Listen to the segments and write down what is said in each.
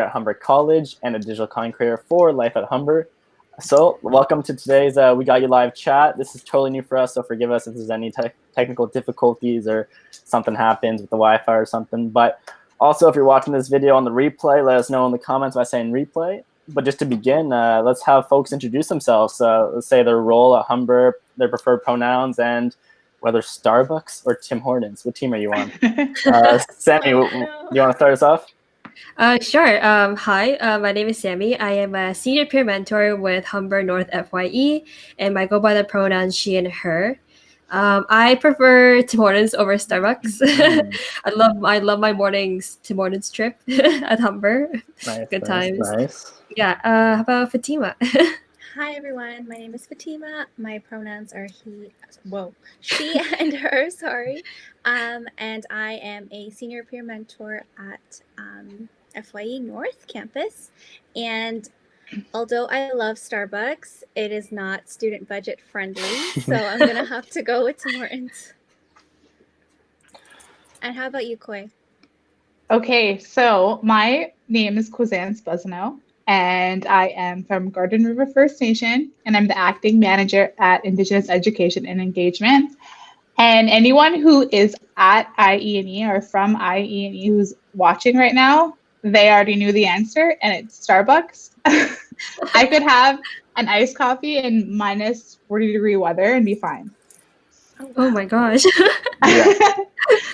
at Humber College and a digital content creator for Life at Humber. So welcome to today's We Got You Live chat. This is totally new for us, so forgive us if there's any technical difficulties or something happens with the Wi-Fi or something. But also, if you're watching this video on the replay, let us know in the comments by saying replay. But just to begin, let's have folks introduce themselves. Let's say their role at Humber, their preferred pronouns, and whether Starbucks or Tim Hortons. What team are you on? Sammie, you want to start us off? Sure. Hi, my name is Sammie. I am a senior peer mentor with Humber North FYE, and I go by the pronouns she and her. I prefer Tim Hortons over Starbucks. I love my mornings Tim Hortons trip at Humber. Nice, Good times. Nice. Yeah. How about Fatima? Hi everyone, my name is Fatima. My pronouns are she and her, sorry. And I am a senior peer mentor at FYE North Campus. And although I love Starbucks, it is not student budget friendly. So I'm gonna have to go with Tim Hortons. And how about you, Koi? Okay, so my name is Quazance Boissoneau. And I am from Garden River First Nation, and I'm the acting manager at Indigenous Education and Engagement. And anyone who is at IE&E or from IE&E who's watching right now, they already knew the answer, and it's Starbucks. I could have an iced coffee in minus 40-degree weather and be fine. Oh my gosh. Yeah.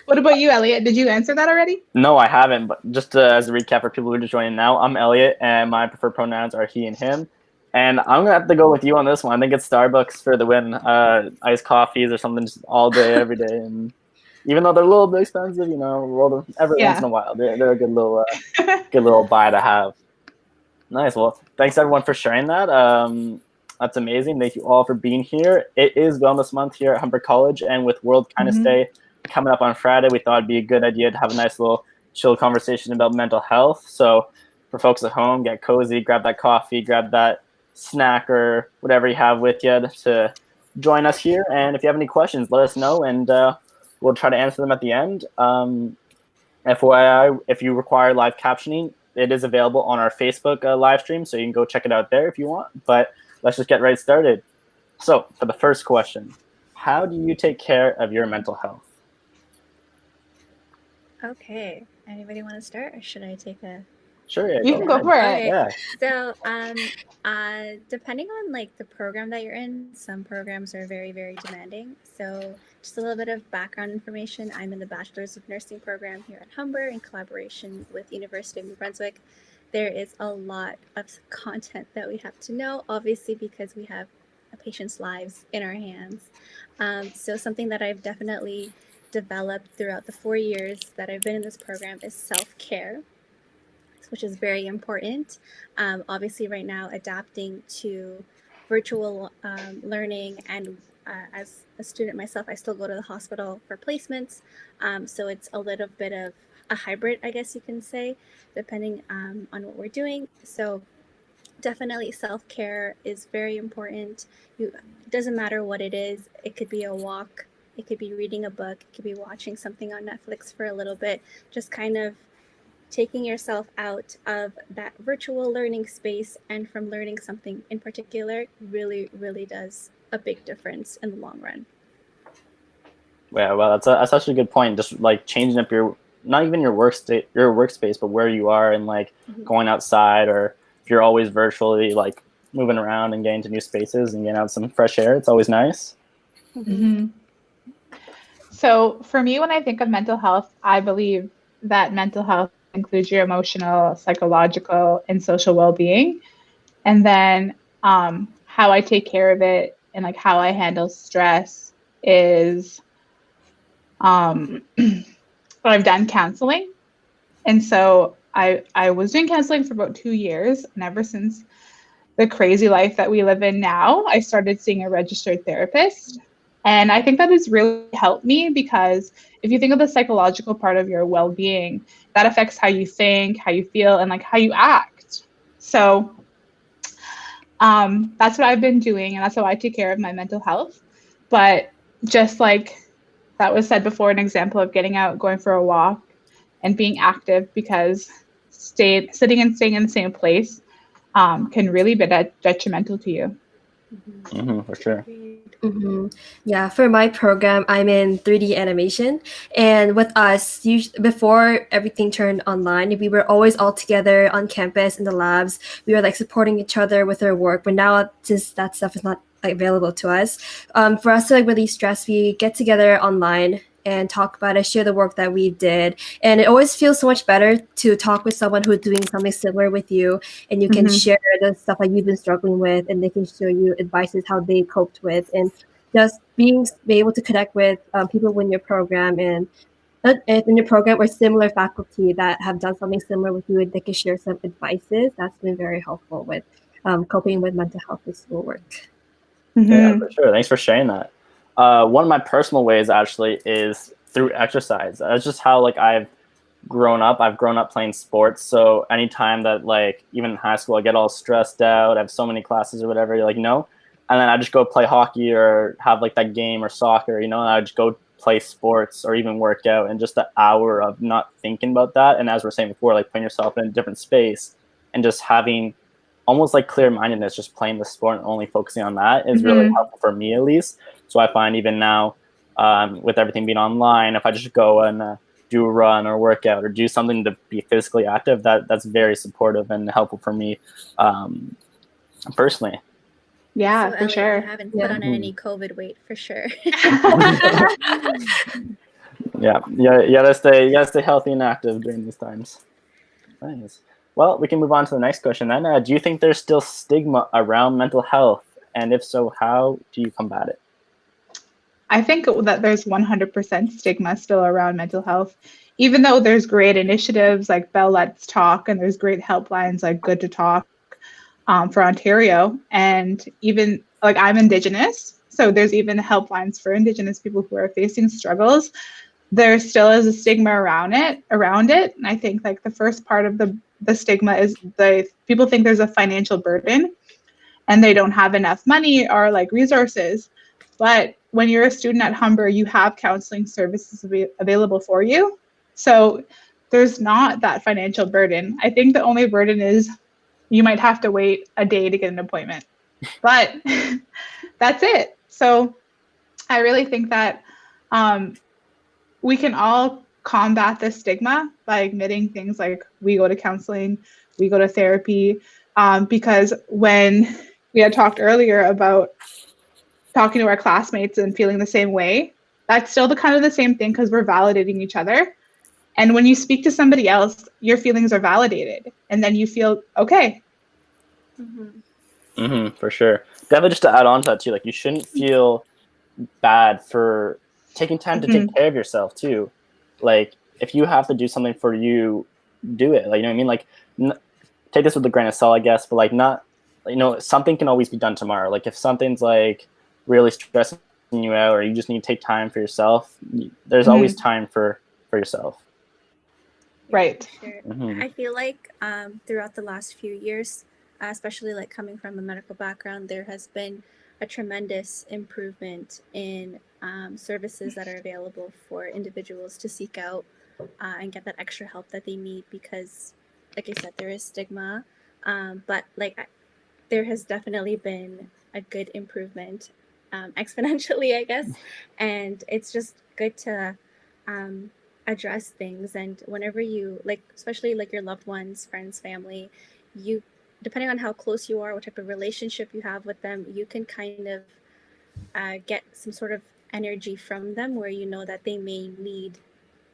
What about you, Elliot? Did you answer that already? No, I haven't. But just as a recap for people who are just joining now, I'm Elliot, and my preferred pronouns are he and him. And I'm gonna have to go with you on this one. I think it's Starbucks for the win. Iced coffees or something just all day, every day. And even though they're a little bit expensive, every once in a while, they're a good little buy to have. Nice. Well, thanks everyone for sharing that. That's amazing. Thank you all for being here. It is Wellness Month here at Humber College, and with World Kindness Day coming up on Friday, we thought it'd be a good idea to have a nice little chill conversation about mental health. So for folks at home, get cozy, grab that coffee, grab that snack or whatever you have with you to join us here. And if you have any questions, let us know, and we'll try to answer them at the end. FYI, if you require live captioning, it is available on our Facebook live stream, so you can go check it out there if you want. But let's just get right started. So for the first question, how do you take care of your mental health? Okay. Anybody want to start, or should I take a? Sure, yeah, you can go for it. Okay. Yeah. So, depending on like the program that you're in, some programs are very, very demanding. So, just a little bit of background information. I'm in the Bachelor's of Nursing program here at Humber in collaboration with University of New Brunswick. There is a lot of content that we have to know, obviously, because we have a patient's lives in our hands. So, something that I've definitely developed throughout the 4 years that I've been in this program is self-care, which is very important. Obviously right now adapting to virtual learning, and as a student myself, I still go to the hospital for placements. So it's a little bit of a hybrid, I guess you can say, depending on what we're doing. So definitely self-care is very important. It doesn't matter what it is. It could be a walk. It could be reading a book. It could be watching something on Netflix for a little bit. Just kind of taking yourself out of that virtual learning space and from learning something in particular really, really does a big difference in the long run. Yeah, well, that's such a good point. Just like changing up not even your workspace, but where you are, and like going outside, or if you're always virtually like moving around and getting to new spaces and getting out some fresh air, it's always nice. So for me, when I think of mental health, I believe that mental health includes your emotional, psychological, and social well-being. And then how I take care of it and like how I handle stress is I've done counseling. And so I was doing counseling for about 2 years, and ever since the crazy life that we live in now, I started seeing a registered therapist. And I think that has really helped me, because if you think of the psychological part of your well-being, that affects how you think, how you feel, and like how you act. So that's what I've been doing, and that's how I take care of my mental health. But just like that was said before, an example of getting out, going for a walk, and being active, because sitting and staying in the same place can really be detrimental to you. For sure. Yeah, for my program, I'm in 3D animation, and with us, before everything turned online, we were always all together on campus in the labs. We were like supporting each other with our work, but now since that stuff is not available to us, for us to like really stress, we get together online and talk about it, share the work that we did. And it always feels so much better to talk with someone who's doing something similar with you, and you can share the stuff that you've been struggling with, and they can show you advices how they coped with, and just be able to connect with people in your program and in your program or similar faculty that have done something similar with you, and they can share some advices. That's been very helpful with coping with mental health and schoolwork. Yeah, for sure. Thanks for sharing that. One of my personal ways actually is through exercise. That's just how like I've grown up. I've grown up playing sports. So anytime that like even in high school I get all stressed out, I have so many classes or whatever, you're like, no. And then I just go play hockey or have like that game or soccer, and I just go play sports or even work out, and just the hour of not thinking about that. And as we're saying before, like putting yourself in a different space and just having almost like clear-mindedness, just playing the sport and only focusing on that is really helpful for me at least. So I find even now with everything being online, if I just go and do a run or workout or do something to be physically active, that's very supportive and helpful for me personally. Yeah, so for sure. You haven't put on any COVID weight for sure. Yeah, you gotta stay healthy and active during these times. Nice. Well, we can move on to the next question then. Do you think there's still stigma around mental health? And if so, how do you combat it? I think that there's 100% stigma still around mental health, even though there's great initiatives like Bell Let's Talk, and there's great helplines like Good to Talk for Ontario. And even like I'm Indigenous, so there's even helplines for Indigenous people who are facing struggles. There still is a stigma around it. And I think like the first part of the stigma is people think there's a financial burden and they don't have enough money or like resources. But when you're a student at Humber, you have counseling services available for you. So there's not that financial burden. I think the only burden is you might have to wait a day to get an appointment, but that's it. So I really think that we can all combat this stigma by admitting things like we go to counseling, we go to therapy, because when we had talked earlier about talking to our classmates and feeling the same way, that's still the same thing because we're validating each other. And when you speak to somebody else, your feelings are validated, and then you feel okay. For sure. Definitely, just to add on to that too, like you shouldn't feel bad for taking time to take care of yourself too. Like if you have to do something for you, do it. Like, you know what I mean? Like take this with a grain of salt, I guess, but like not, something can always be done tomorrow. Like if something's like really stressing you out, or you just need to take time for yourself, there's always time for yourself. Right. Sure. I feel like throughout the last few years, especially like coming from a medical background, there has been a tremendous improvement in services that are available for individuals to seek out and get that extra help that they need, because like I said, there is stigma, but like there has definitely been a good improvement exponentially, I guess, and it's just good to address things. And whenever you like, especially like your loved ones, friends, family, you, depending on how close you are, what type of relationship you have with them, you can kind of get some sort of energy from them where you know that they may need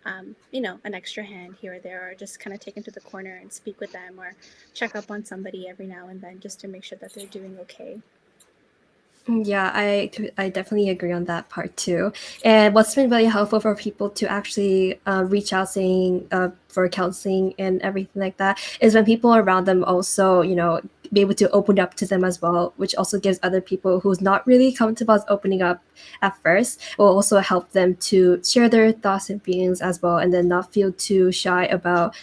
an extra hand here or there, or just kind of take into the corner and speak with them, or check up on somebody every now and then just to make sure that they're doing okay. Yeah, I definitely agree on that part too. And what's been really helpful for people to actually reach out saying for counseling and everything like that is when people around them also, be able to open up to them as well, which also gives other people who's not really comfortable with opening up at first, will also help them to share their thoughts and feelings as well, and then not feel too shy about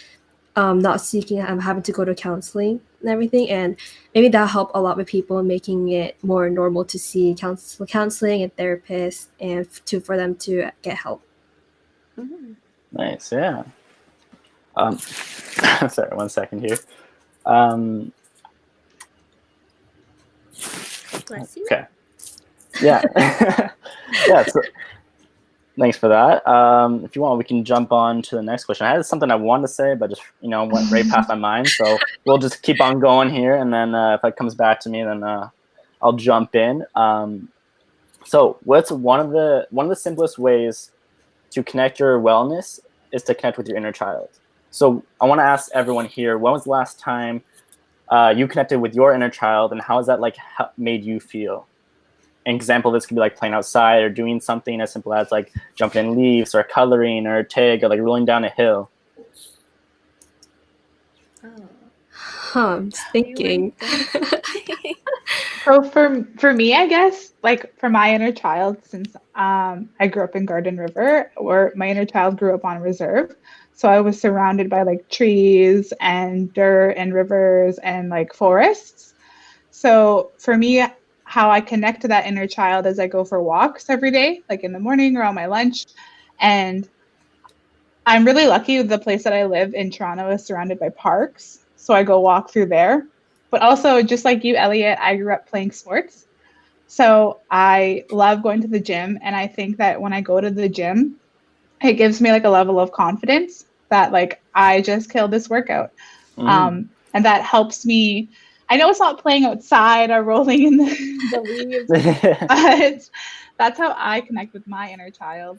not seeking, having to go to counseling and everything. And maybe that helped a lot with people, making it more normal to see counseling and therapists, and for them to get help. Nice, yeah. Sorry, 1 second here. Bless you. Okay. Yeah. Yeah. So, thanks for that. If you want, we can jump on to the next question. I had something I wanted to say, but just went right past my mind. So we'll just keep on going here, and then if it comes back to me, then I'll jump in. So what's one of the simplest ways to connect your wellness is to connect with your inner child. So I want to ask everyone here, when was the last time you connected with your inner child, and how has that made you feel? An example, this could be like playing outside or doing something as simple as like jumping in leaves or coloring or tag or like rolling down a hill. I'm thinking. So for me, I guess, like for my inner child, since I grew up in Garden River, or my inner child grew up on a reserve, so I was surrounded by like trees and dirt and rivers and like forests. So for me, how I connect to that inner child is I go for walks every day, like in the morning or on my lunch. And I'm really lucky the place that I live in Toronto is surrounded by parks. So I go walk through there. But also, just like you, Elliot, I grew up playing sports. So I love going to the gym. And I think that when I go to the gym, it gives me like a level of confidence that like I just killed this workout. And that helps me. I know it's not playing outside or rolling in the leaves, but that's how I connect with my inner child.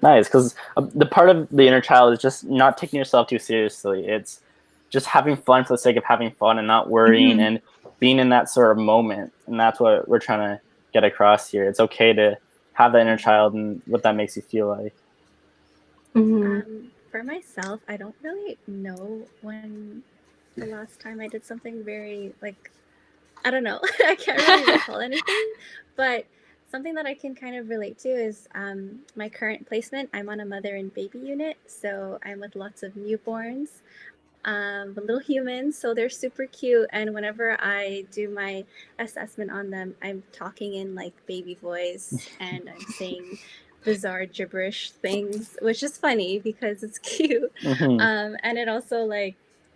Nice, because the part of the inner child is just not taking yourself too seriously. It's just having fun for the sake of having fun and not worrying and being in that sort of moment. And that's what we're trying to get across here. It's okay to have that inner child and what that makes you feel like. For myself, I don't really know when the last time I did something very, like, I don't know. I can't really recall anything, but something that I can kind of relate to is my current placement. I'm on a mother and baby unit, so I'm with lots of newborns, little humans, so they're super cute. And whenever I do my assessment on them, I'm talking in like baby voice and I'm saying bizarre gibberish things, which is funny because it's cute. And it also like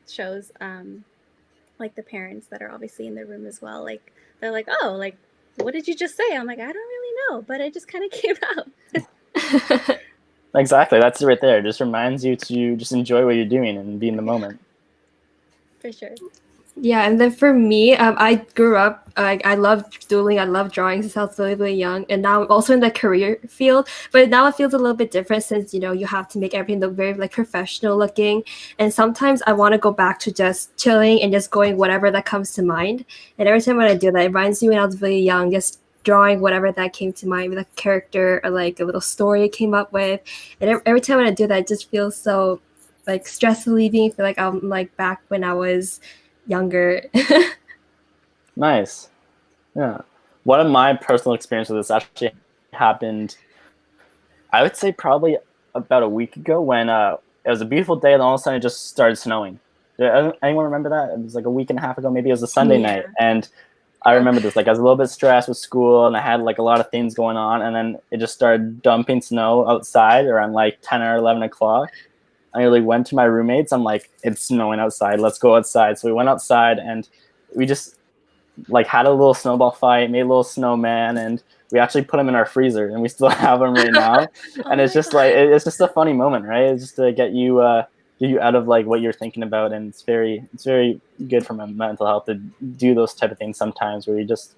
shows like the parents that are obviously in the room as well. Like they're like, oh, like what did you just say? I'm like, I don't really know, but it just kind of came out. Exactly, that's it right there. It just reminds you to just enjoy what you're doing and be in the moment. For sure. Yeah, and then for me, I grew up, I love doodling, I love drawing since I was really, really young, and now I'm also in the career field, but now it feels a little bit different since, you have to make everything look very like professional looking, and sometimes I want to go back to just chilling and just going whatever that comes to mind, and every time when I do that, it reminds me when I was really young, just drawing whatever that came to mind, with a character or like a little story I came up with, and every time when I do that, it just feels so like stress relieving, feel like I'm like back when I was younger. Nice. Yeah. One of my personal experiences with this actually happened, I would say probably about a week ago, when it was a beautiful day and all of a sudden it just started snowing. Anyone remember that? It was like a week and a half ago, maybe it was a Sunday night. And I remember this, like I was a little bit stressed with school and I had like a lot of things going on, and then it just started dumping snow outside around like 10 or 11 o'clock. I really went to my roommates. I'm like, it's snowing outside. Let's go outside. So we went outside and we just like had a little snowball fight, made a little snowman, and we actually put him in our freezer, and we still have him right now. And it's just like, it's just a funny moment, right? It's just to get you out of like what you're thinking about. And it's very good for my mental health to do those type of things sometimes, where you just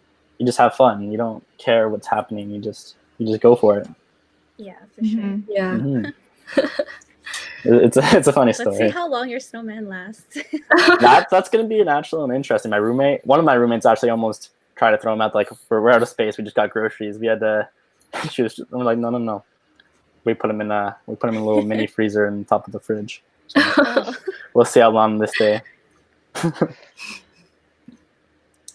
have fun. You don't care what's happening. You just go for it. Yeah, for sure. Yeah. It's a funny story. Let's see how long your snowman lasts. That's gonna be natural and interesting. One of my roommates actually almost tried to throw him out. Like, we're out of space. We just got groceries. We had to. I'm like, no. We put him in a little mini freezer in the top of the fridge. So we'll see how long this day.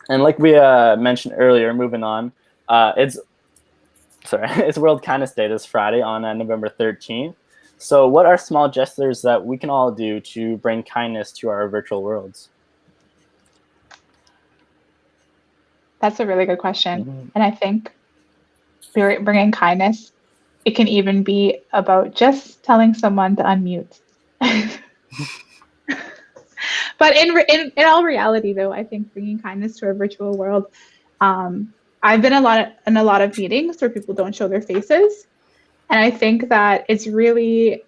And like we mentioned earlier, moving on, it's World Kindness Day this Friday on November 13th. So what are small gestures that we can all do to bring kindness to our virtual worlds? That's a really good question. And I think bringing kindness, it can even be about just telling someone to unmute. But in all reality, though, I think bringing kindness to our virtual world, I've been in a lot of meetings where people don't show their faces, and I think that it's really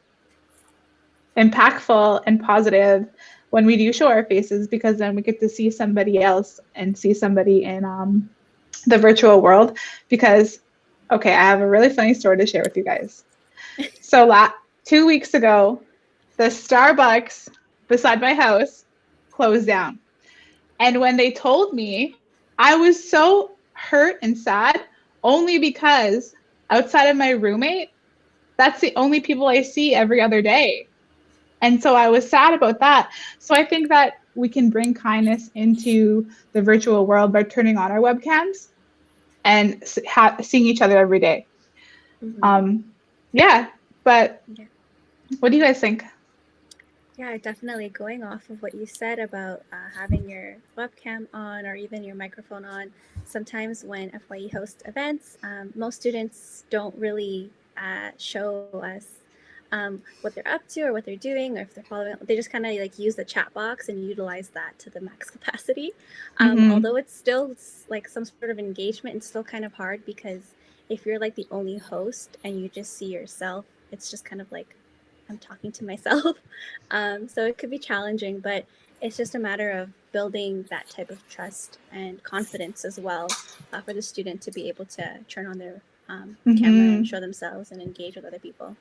impactful and positive when we do show our faces, because then we get to see somebody else and see somebody in the virtual world. Because, okay, I have a really funny story to share with you guys. So 2 weeks ago, the Starbucks beside my house closed down. And when they told me, I was so hurt and sad, only because outside of my roommate, that's the only people I see every other day. And so I was sad about that. So I think that we can bring kindness into the virtual world by turning on our webcams and seeing each other every day. Yeah, but what do you guys think? Yeah, definitely going off of what you said about having your webcam on or even your microphone on. Sometimes when FYE hosts events, most students don't really show us what they're up to or what they're doing, or if they're following. They just kind of like use the chat box and utilize that to the max capacity. Although it's still like some sort of engagement, it's still kind of hard, because if you're like the only host and you just see yourself, it's just kind of like, I'm talking to myself. So it could be challenging, but it's just a matter of building that type of trust and confidence as well for the student to be able to turn on their camera and show themselves and engage with other people.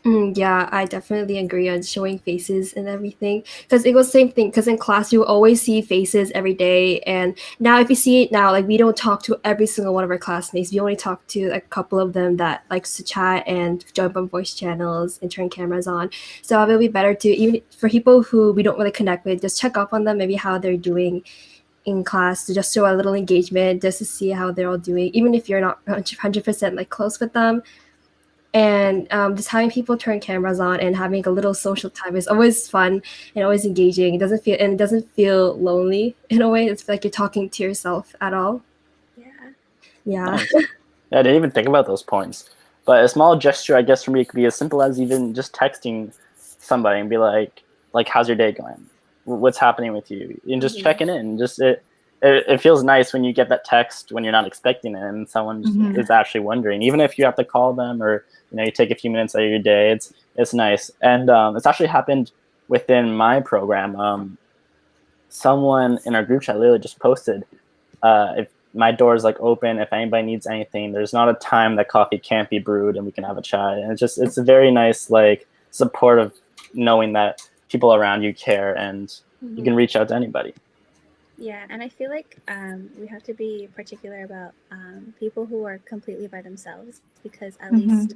Yeah, I definitely agree on showing faces and everything, because it was the same thing, because in class you always see faces every day, and now if you see it now, like we don't talk to every single one of our classmates. We only talk to a couple of them that likes to chat and jump on voice channels and turn cameras on. So it will be better to, even for people who we don't really connect with, just check up on them, maybe how they're doing in class, to just show a little engagement, just to see how they're all doing, even if you're not 100% like close with them. And just having people turn cameras on and having a little social time is always fun and always engaging. It doesn't feel lonely in a way. It's like you're talking to yourself at all. Yeah. Nice. Yeah, I didn't even think about those points. But a small gesture, I guess, for me could be as simple as even just texting somebody and be like, how's your day going? What's happening with you? And just checking in. Just it feels nice when you get that text when you're not expecting it and someone is actually wondering. Even if you have to call them, or you take a few minutes out of your day, it's nice. And it's actually happened within my program. Someone in our group chat literally just posted, if my door is like open, if anybody needs anything, there's not a time that coffee can't be brewed and we can have a chat. And it's a very nice like support of knowing that people around you care and you can reach out to anybody. Yeah, and I feel like we have to be particular about people who are completely by themselves, because at least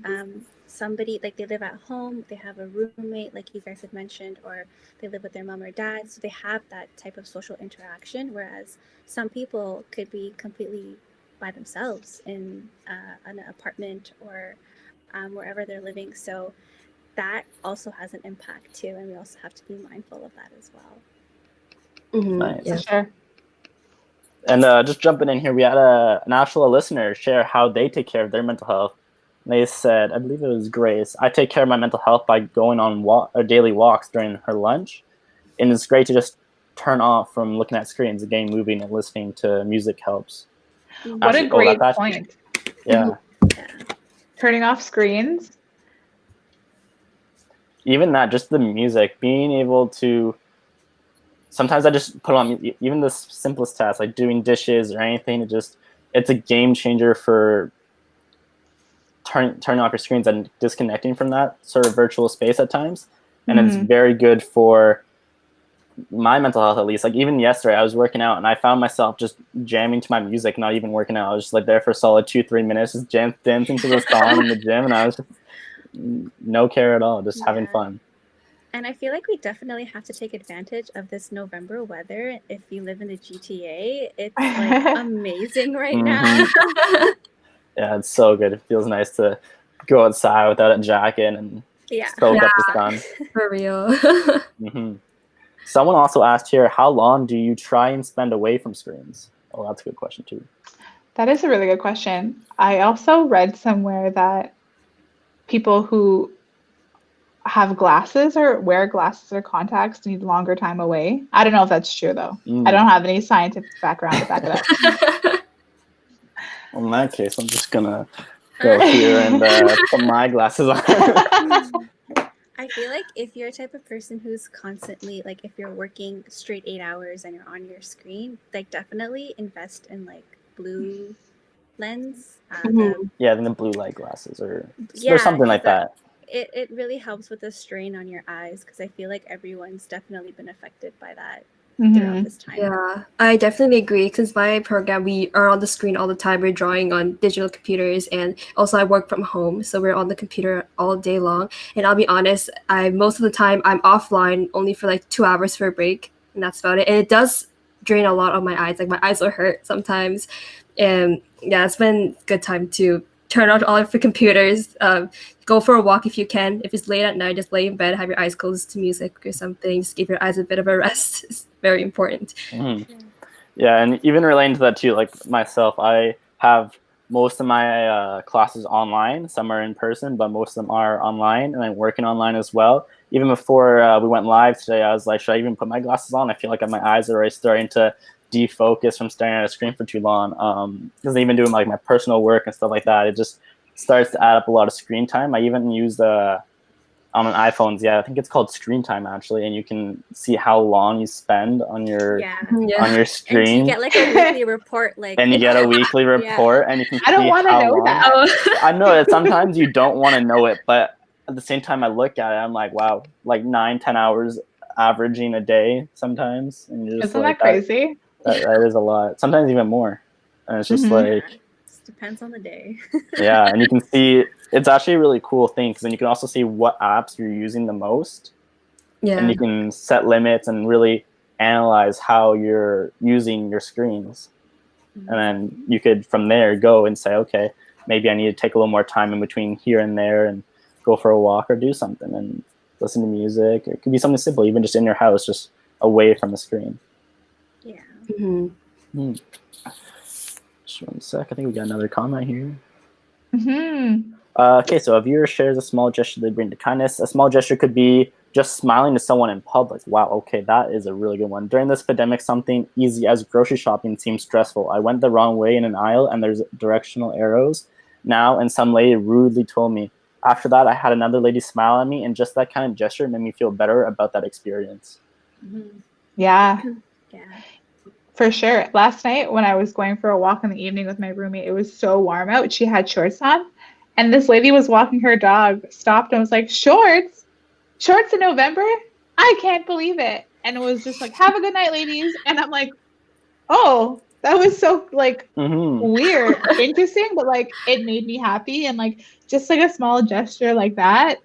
somebody, like they live at home, they have a roommate, like you guys have mentioned, or they live with their mom or dad, so they have that type of social interaction, whereas some people could be completely by themselves in an apartment or wherever they're living. So that also has an impact too, and we also have to be mindful of that as well. Nice. Yeah. Sure. And just jumping in here, we had an actual listener share how they take care of their mental health. And they said, I believe it was Grace, I take care of my mental health by going on daily walks during her lunch. And it's great to just turn off from looking at screens. Again, moving and listening to music helps. What a great point. Yeah. Turning off screens. Even that, just the music, being able to, sometimes I just put on even the simplest tasks, like doing dishes or anything. It's a game changer for turning off your screens and disconnecting from that sort of virtual space at times. And it's very good for my mental health, at least. Like even yesterday, I was working out and I found myself just jamming to my music, not even working out. I was just like there for a solid 2-3 minutes, just dancing to the song in the gym, and I was just no care at all, just having fun. And I feel like we definitely have to take advantage of this November weather. If you live in the GTA, it's like amazing right now. Yeah, it's so good. It feels nice to go outside without a jacket and soak up the sun. For real. Someone also asked here, how long do you try and spend away from screens? Oh, that's a good question too. That is a really good question. I also read somewhere that people who have glasses or wear glasses or contacts need longer time away. I don't know if that's true though. I don't have any scientific background to back it up. Well, in that case, I'm just gonna go here and put my glasses on. I feel like if you're a type of person who's constantly, like, if you're working straight 8 hours and you're on your screen, like, definitely invest in, like, blue lens. Yeah, I think the blue light glasses or Yeah, something like that. It really helps with the strain on your eyes, because I feel like everyone's definitely been affected by that throughout this time. Yeah, I definitely agree. Since my program, we are on the screen all the time. We're drawing on digital computers, and also I work from home, so we're on the computer all day long. And I'll be honest, most of the time I'm offline only for like 2 hours for a break, and that's about it. And it does drain a lot on my eyes. Like my eyes will hurt sometimes, and yeah, it's been a good time to turn off all of the computers. Go for a walk if you can. If it's late at night, just lay in bed, have your eyes closed to music or something. Just give your eyes a bit of a rest. It's very important. Yeah, and even relating to that too, like myself, I have most of my classes online. Some are in person, but most of them are online, and I'm working online as well. Even before we went live today, I was like, should I even put my glasses on? I feel like my eyes are already starting to defocus from staring at a screen for too long. Because even doing like my personal work and stuff like that, it just starts to add up a lot of screen time. I even use on an iPhones, I think it's called screen time actually, and you can see how long you spend on your on your screen. And you get like a weekly report, like, and you get a weekly report, and you can. I don't want to know that. I know that sometimes you don't want to know it, but at the same time, I look at it, I'm like, wow, like 9-10 hours averaging a day sometimes, and you're just Isn't like, that crazy? That is a lot. Sometimes even more, and it's just like. Depends on the day. Yeah, and you can see it's actually a really cool thing, because then you can also see what apps you're using the most. Yeah. And you can set limits and really analyze how you're using your screens. And then you could from there go and say, okay, maybe I need to take a little more time in between here and there and go for a walk or do something and listen to music. It could be something simple, even just in your house, just away from the screen. Yeah. Just 1 sec. I think we got another comment here. Mm-hmm. Okay, so a viewer shares a small gesture they bring to kindness. A small gesture could be just smiling to someone in public. Wow, okay, that is a really good one. During this pandemic, something easy as grocery shopping seemed stressful. I went the wrong way in an aisle and there's directional arrows now, and some lady rudely told me. After that, I had another lady smile at me, and just that kind of gesture made me feel better about that experience. Yeah. Yeah. For sure. Last night when I was going for a walk in the evening with my roommate, it was so warm out. She had shorts on, and this lady was walking her dog, stopped and was like, shorts in November? I can't believe it. And it was just like, have a good night, ladies. And I'm like, oh, that was so like weird, interesting, but like it made me happy. And like just like a small gesture like that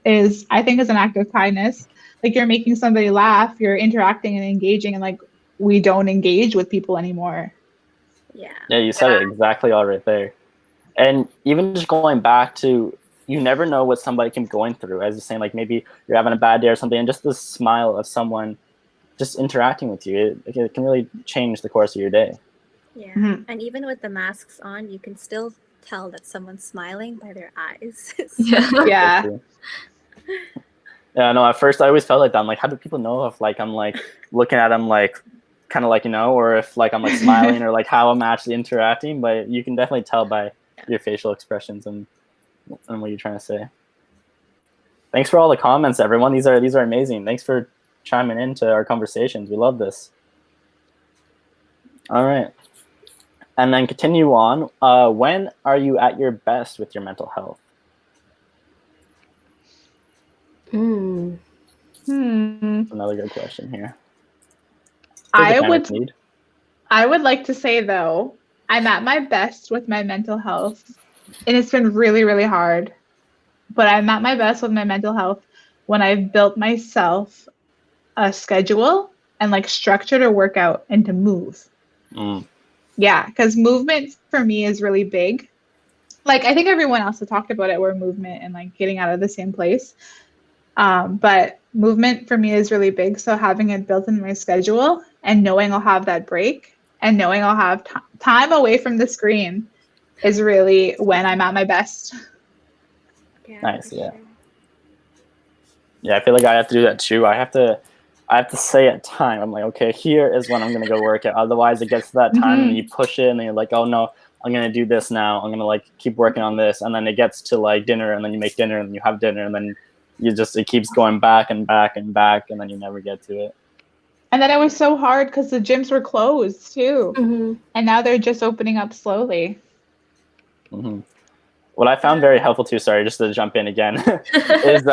is, I think, is an act of kindness. Like you're making somebody laugh, you're interacting and engaging, and like we don't engage with people anymore. Yeah, you said it exactly all right there. And even just going back to, you never know what somebody can be going through. As you're saying, like maybe you're having a bad day or something, and just the smile of someone just interacting with you, it can really change the course of your day. Yeah, and even with the masks on, you can still tell that someone's smiling by their eyes. Yeah. Yeah, no, at first I always felt like that. I'm like, how do people know if like I'm like looking at them like kind of like, or if like I'm like smiling or like how I'm actually interacting? But you can definitely tell by your facial expressions and what you're trying to say. Thanks for all the comments, everyone. These are amazing. Thanks for chiming into our conversations. We love this. All right. And then continue on. When are you at your best with your mental health? Another good question here. I would like to say, though, I'm at my best with my mental health, and it's been really, really hard. But I'm at my best with my mental health when I've built myself a schedule and like structure to work out and to move. Yeah, because movement for me is really big. Like I think everyone else has talked about it, where movement and like getting out of the same place. But movement for me is really big. So having it built in my schedule and knowing I'll have that break and knowing I'll have time away from the screen is really when I'm at my best. Yeah, nice, yeah. Sure. Yeah, I feel like I have to do that too. I have to say a time. I'm like, okay, here is when I'm gonna go work out. Otherwise, it gets to that time and you push it, and then you're like, oh no, I'm gonna do this now. I'm gonna like keep working on this, and then it gets to like dinner, and then you make dinner, and you have dinner, and then it keeps going back and back and back, and then you never get to it. And then it was so hard because the gyms were closed too, and now they're just opening up slowly. Mm-hmm. What I found very helpful too, sorry, just to jump in again, is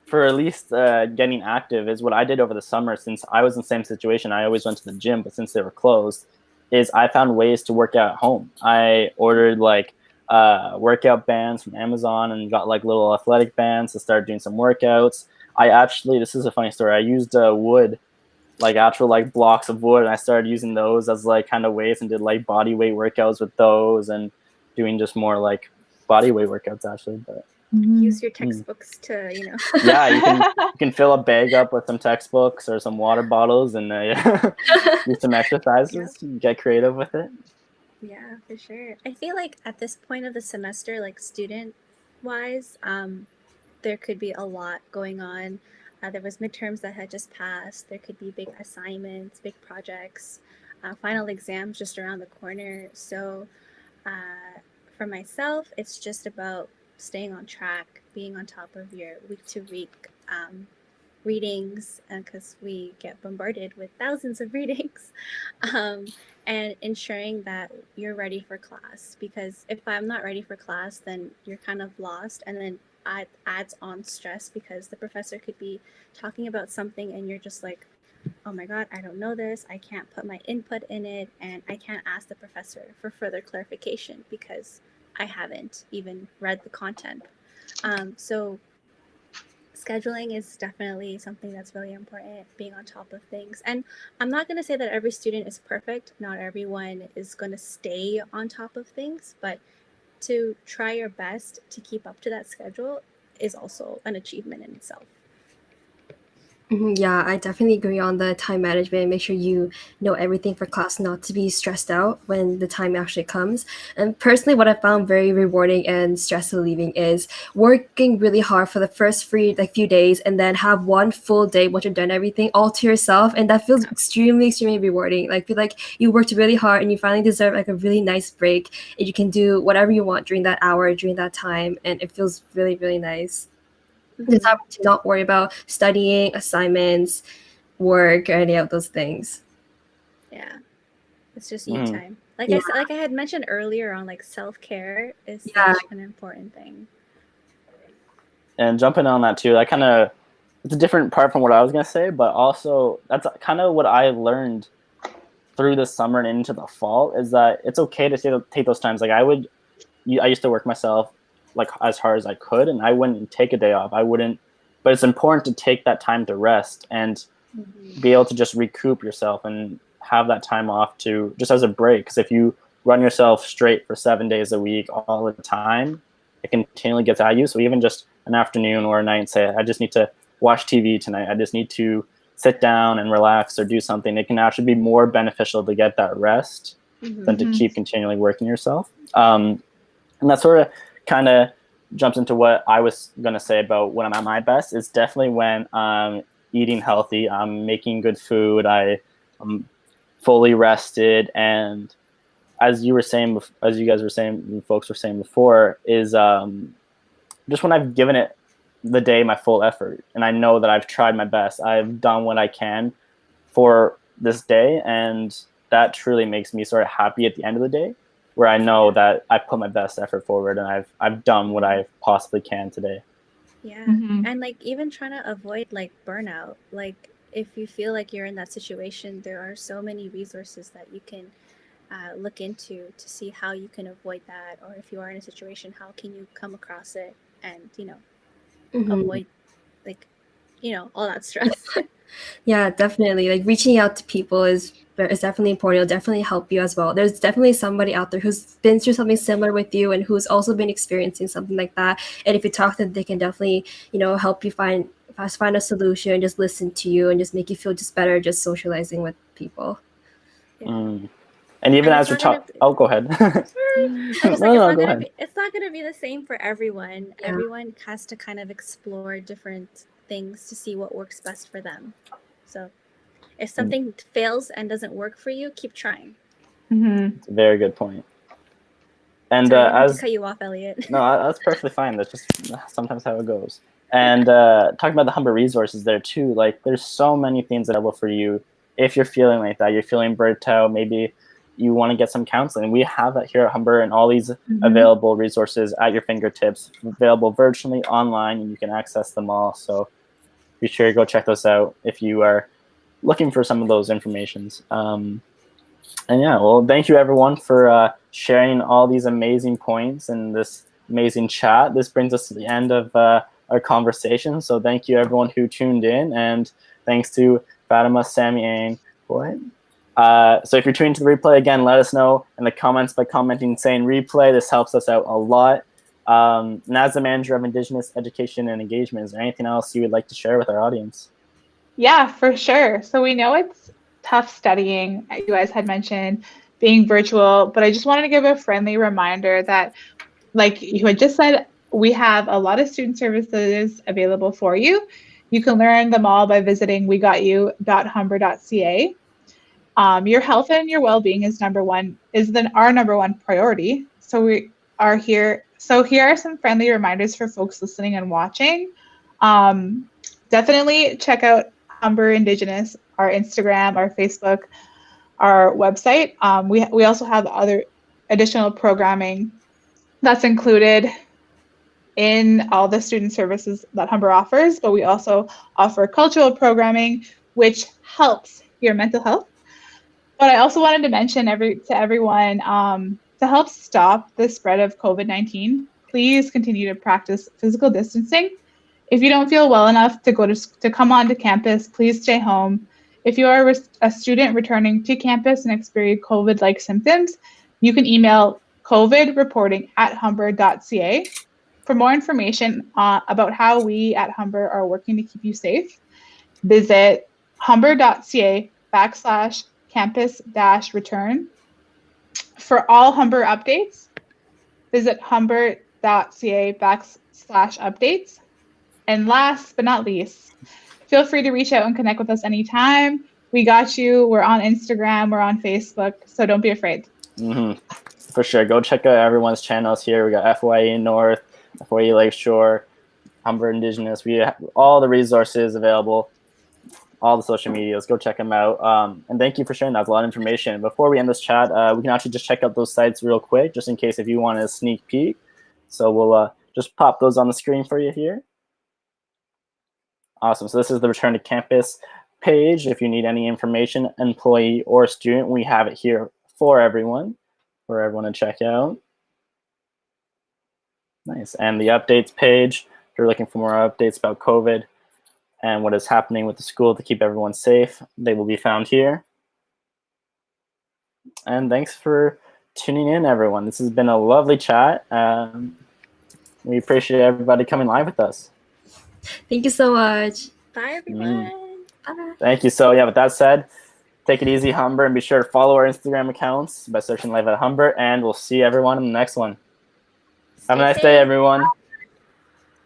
for at least getting active is what I did over the summer. Since I was in the same situation, I always went to the gym, but since they were closed, is I found ways to work out at home. I ordered like workout bands from Amazon and got like little athletic bands to start doing some workouts. I actually, this is a funny story, I used wood, like actual like blocks of wood, and I started using those as like kind of weights and did like body weight workouts with those and doing just more like body weight workouts actually. But use your textbooks to, you know. Yeah, you can fill a bag up with some textbooks or some water bottles and do some exercises. Yep. Get creative with it. Yeah, for sure. I feel like at this point of the semester, like student wise, there could be a lot going on. There was midterms that had just passed. There could be big assignments, big projects, final exams just around the corner. So for myself, it's just about staying on track, being on top of your week to week readings, because we get bombarded with thousands of readings, and ensuring that you're ready for class. Because if I'm not ready for class, then you're kind of lost, and then it adds on stress because the professor could be talking about something and you're just like, oh my God, I don't know this. I can't put my input in it, and I can't ask the professor for further clarification because I haven't even read the content. So scheduling is definitely something that's really important, being on top of things. And I'm not going to say that every student is perfect. Not everyone is going to stay on top of things, but to try your best to keep up to that schedule is also an achievement in itself. Yeah, I definitely agree on the time management. Make sure you know everything for class, not to be stressed out when the time actually comes. And personally, what I found very rewarding and stress relieving is working really hard for the first few days, and then have one full day once you've done everything all to yourself, and that feels extremely rewarding. Like, feel like you worked really hard and you finally deserve like a really nice break, and you can do whatever you want during that hour, during that time, and it feels really nice. Just have to not worry about studying, assignments, work, or any of those things. Yeah, it's just you time. Like I had mentioned earlier on, like self-care is such an important thing. And jumping on that too, that kind of, it's a different part from what I was gonna say, but also that's kind of what I learned through the summer and into the fall, is that it's okay to take those times. Like I used to work myself like as hard as I could, and I wouldn't take a day off. But it's important to take that time to rest and be able to just recoup yourself and have that time off to just as a break. Because if you run yourself straight for 7 days a week all the time, it continually gets at you. So even just an afternoon or a night and say, I just need to watch TV tonight, I just need to sit down and relax or do something, it can actually be more beneficial to get that rest than to keep continually working yourself. And that sort of kind of jumps into what I was going to say about when I'm at my best. Is definitely when I'm eating healthy, I'm making good food, I'm fully rested, and as you guys were saying, folks were saying before, is just when I've given it the day my full effort, and I know that I've tried my best, I've done what I can for this day, and that truly makes me sort of happy at the end of the day, where I know that I put my best effort forward and I've done what I possibly can today. Yeah. And like even trying to avoid like burnout, like if you feel like you're in that situation, there are so many resources that you can look into to see how you can avoid that, or if you are in a situation, how can you come across it and avoid like all that stress. Yeah, definitely. Like reaching out to people is definitely important. It'll definitely help you as well. There's definitely somebody out there who's been through something similar with you and who's also been experiencing something like that. And if you talk to them, they can definitely, help you find a solution, just listen to you and just make you feel just better just socializing with people. Yeah. And even And as it's we're not gonna talking, oh, go ahead. I was No, like, no, go ahead. it's not gonna be the same for everyone. Yeah. Everyone has to kind of explore different things to see what works best for them. So if something fails and doesn't work for you, keep trying. Mm-hmm. It's a very good point. And Sorry, I didn't mean to as cut you off, Elliot. no, that's perfectly fine. That's just sometimes how it goes. And talking about the Humber resources there too, like there's so many things available for you if you're feeling like that. You're feeling burnt out. Maybe you want to get some counseling. We have that here at Humber, and all these available resources at your fingertips, available virtually, online, and you can access them all. So be sure to go check those out if you are looking for some of those informations. And yeah, well, thank you everyone for sharing all these amazing points and this amazing chat. This brings us to the end of our conversation. So thank you everyone who tuned in, and thanks to Fatma, Sammie, and Boyd. So if you're tuning to the replay, again, let us know in the comments by commenting saying replay. This helps us out a lot. And as the manager of Indigenous Education and Engagement, is there anything else you would like to share with our audience? Yeah, for sure. So we know it's tough studying. You guys had mentioned being virtual, but I just wanted to give a friendly reminder that, like you had just said, we have a lot of student services available for you. You can learn them all by visiting wegotyou.humber.ca. Your health and your well-being is our number one priority. So we are here. So here are some friendly reminders for folks listening and watching. Definitely check out Humber Indigenous, our Instagram, our Facebook, our website. We also have other additional programming that's included in all the student services that Humber offers, but we also offer cultural programming, which helps your mental health. But I also wanted to mention to everyone, to help stop the spread of COVID-19, please continue to practice physical distancing. If you don't feel well enough to come onto campus, please stay home. If you are a student returning to campus and experience COVID-like symptoms, you can email covidreporting@humber.ca. For more information about how we at Humber are working to keep you safe, visit humber.ca/campus-return. For all Humber updates, visit humber.ca/updates. And last but not least, feel free to reach out and connect with us anytime. We got you. We're on Instagram. We're on Facebook. So don't be afraid. For sure. Go check out everyone's channels here. We got FYE North, FYE Lakeshore, Humber Indigenous. We have all the resources available, all the social medias. Go check them out. And thank you for sharing. That's a lot of information. Before we end this chat, we can actually just check out those sites real quick, just in case if you want a sneak peek. So we'll just pop those on the screen for you here. Awesome. So this is the Return to Campus page. If you need any information, employee or student, we have it here for everyone to check out. Nice. And the updates page, if you're looking for more updates about COVID and what is happening with the school to keep everyone safe, they will be found here. And thanks for tuning in, everyone. This has been a lovely chat. We appreciate everybody coming live with us. Thank you so much. Bye, everyone. Bye. Thank you. So yeah, with that said, take it easy, Humber, and be sure to follow our Instagram accounts by searching Live at Humber, and we'll see everyone in the next one. Have a nice day, everyone.